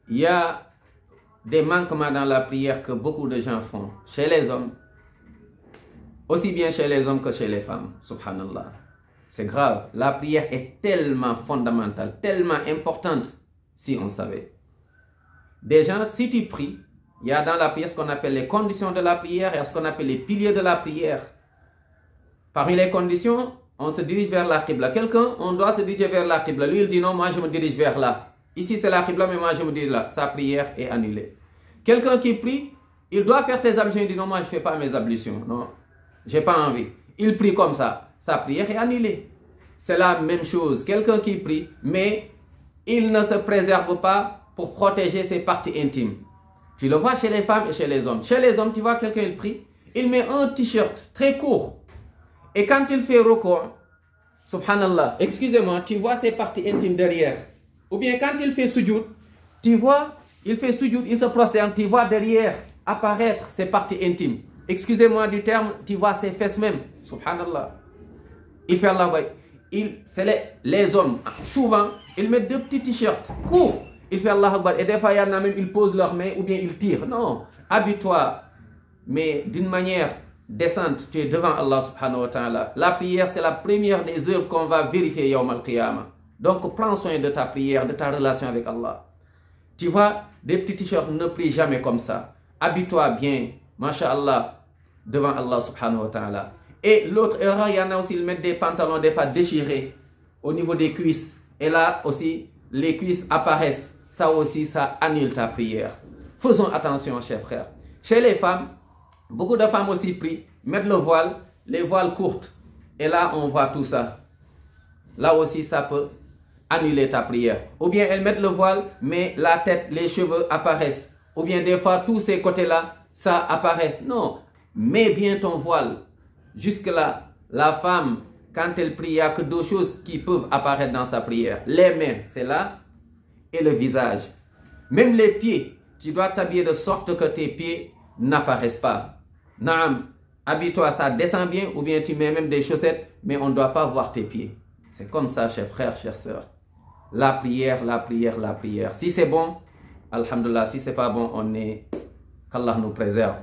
il y a des manquements dans la prière que beaucoup de gens font, chez les hommes, aussi bien chez les hommes que chez les femmes, subhanallah. C'est grave, la prière est tellement fondamentale, tellement importante, si on savait. Déjà, si tu pries, il y a dans la prière ce qu'on appelle les conditions de la prière et ce qu'on appelle les piliers de la prière. Parmi les conditions, on se dirige vers la Qibla. Quelqu'un, on doit se diriger vers la Qibla. Lui, il dit non, moi je me dirige vers là. Ici c'est la Qibla, mais moi je me dirige là. Sa prière est annulée. Quelqu'un qui prie, il doit faire ses ablutions. Il dit non, moi je ne fais pas mes ablutions. Non, j'ai pas envie. Il prie comme ça. Sa prière est annulée. C'est la même chose. Quelqu'un qui prie, mais il ne se préserve pas pour protéger ses parties intimes. Tu le vois chez les femmes et chez les hommes. Chez les hommes, tu vois quelqu'un, il prie, il met un t-shirt très court. Et quand il fait recours, subhanallah, excusez-moi, tu vois ses parties intimes derrière. Ou bien quand il fait sujoud, tu vois, il fait sujoud, il se prosterne, tu vois derrière apparaître ses parties intimes. Excusez-moi du terme, tu vois ses fesses même. Subhanallah. Il fait Allah. C'est les hommes, souvent, ils mettent deux petits t-shirts courts. Il fait Allah Akbar. Et des fois, il y en a même, ils posent leurs mains ou bien ils tirent. Non, habille-toi, mais d'une manière décente, tu es devant Allah subhanahu wa ta'ala. La prière, c'est la première des œuvres qu'on va vérifier yawm al-qiyamah. Donc, prends soin de ta prière, de ta relation avec Allah. Tu vois, des petits t-shirts, ne prie jamais comme ça. Habille-toi bien, masha'Allah, devant Allah subhanahu wa ta'ala. Et l'autre erreur, il y en a aussi, ils mettent des pantalons des fois déchirés au niveau des cuisses. Et là aussi, les cuisses apparaissent. Ça aussi, ça annule ta prière. Faisons attention, chers frères. Chez les femmes, beaucoup de femmes aussi prient, mettent le voile, les voiles courtes. Et là, on voit tout ça. Là aussi, ça peut annuler ta prière. Ou bien elles mettent le voile, mais la tête, les cheveux apparaissent. Ou bien des fois, tous ces côtés-là, ça apparaît. Non, mets bien ton voile. Jusque-là, la femme, quand elle prie, il n'y a que deux choses qui peuvent apparaître dans sa prière. Les mains, c'est là, et le visage. Même les pieds, tu dois t'habiller de sorte que tes pieds n'apparaissent pas. Naam, habille-toi, ça descend bien, ou bien tu mets même des chaussettes, mais on ne doit pas voir tes pieds. C'est comme ça, chers frères, chères sœurs. La prière, la prière, la prière. Si c'est bon, alhamdulillah, si c'est pas bon, on est... qu'Allah nous préserve.